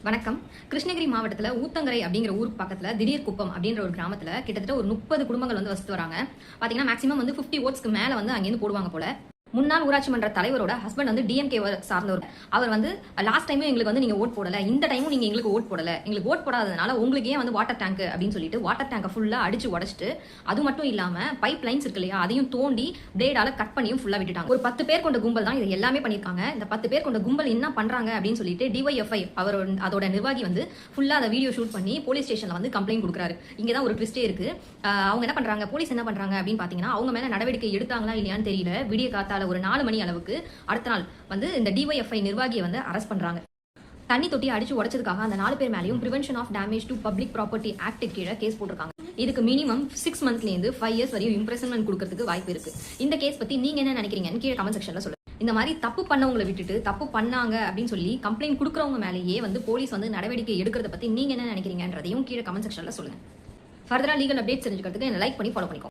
வணக்கம். கிருஷ்ணகிரி மாவட்டத்துல ஊத்தங்கரை அப்படிங்கிற ஊர் பக்கத்துல திடீர் குப்பம் அப்படின்ற ஒரு கிராமத்துல கிட்டத்தட்ட ஒரு 30 குடும்பங்கள் வந்து வசித்து வராங்க. பாத்தீங்கன்னா மேக்ஸிமம் வந்து 50 ஓட்ஸ்க்கு மேல வந்து அங்கிருந்து போடுவாங்க போல. முன்னாள் ஊராட்சி மன்ற தலைவரோட ஹஸ்பண்ட் வந்து டிஎம்கே சார்ந்தவர். அவர் வந்து லாஸ்ட் டைமும் எங்களுக்கு வந்து நீங்க ஓட் போடல, இந்த டைமும் நீங்க எங்களுக்கு ஓட் போடல, எங்களுக்கு ஓட் போடாததுனால உங்களுக்கு ஏன் வந்து வாட்டர் டேங்க் அப்படின்னு சொல்லிட்டு வாட்டர் டேங்கை ஃபுல்லா அடிச்சு உடச்சிட்டு, அது மட்டும் இல்லாம பைப் லைன்ஸ் இருக்கு இல்லையா, அதையும் தோண்டி பிளேடால கட் பண்ணியும் ஃபுல்லா விட்டுட்டாங்க. ஒரு 10 பேர் கொண்ட கும்பல் தான் இது எல்லாமே பண்ணிருக்காங்க. இந்த 10 பேர் கொண்ட கும்பல் என்ன பண்றாங்க அப்படின்னு சொல்லிட்டு டிஒய்எஃப்ஐ அவர் அதோட நிர்வாகி வந்து ஃபுல்லா அதை வீடியோ ஷூட் பண்ணி போலீஸ் ஸ்டேஷன்ல வந்து கம்ப்ளைண்ட் கொடுக்குறாரு. இங்கதான் ஒரு ட்விஸ்டே இருக்கு. அவங்க என்ன பண்றாங்க, போலீஸ் என்ன பண்றாங்க அப்படின்னு பாத்தீங்கன்னா, அவங்க மேல நடவடிக்கை எடுத்தாங்களா இல்லையான்னு தெரியல. விடிய காத்தால ஒரு 4 மணி அளவுக்கு அடுத்த நாள் வந்து இந்த டிஒய்எஃப்ஐ நிர்வாகியை வந்து அரெஸ்ட் பண்றாங்க. தண்ணி தொட்டி அடிச்சு உடைச்சதுக்காக அந்த 4 பேர் மேலேயும் prevention of damage to public property act கீழே கேஸ் போட்டிருக்காங்க. இதுக்கு மினிமம் 6 மந்த்ல இருந்து 5 இயர்ஸ் வரையும் இம்ப்ரெசன்மெண்ட் கொடுக்கறதுக்கு வாய்ப்பு இருக்கு. இந்த கேஸ் பத்தி நீங்க என்ன நினைக்கிறீங்கன்னு கீழே கமெண்ட் செக்ஷன்ல சொல்லுங்க. இந்த மாதிரி தப்பு பண்ணவங்களை விட்டுட்டு தப்பு பண்ணாங்க அப்படின்னு சொல்லி கம்ப்ளைண்ட் கொடுக்கறவங்க மேலேயே வந்து போலீஸ் வந்து நடவடிக்கை எடுக்கிறத பத்தி நீங்க என்ன நினைக்கிறீங்கன்றதையும் கீழே கமெண்ட் செக்ஷன்ல சொல்லுங்க. ஃபர்தரா லீகல் அப்டேட்ஸ் தெரிஞ்சுக்கிறதுக்கு என்ன லைக் பண்ணி ஃபாலோ பண்ணிக்கோங்க.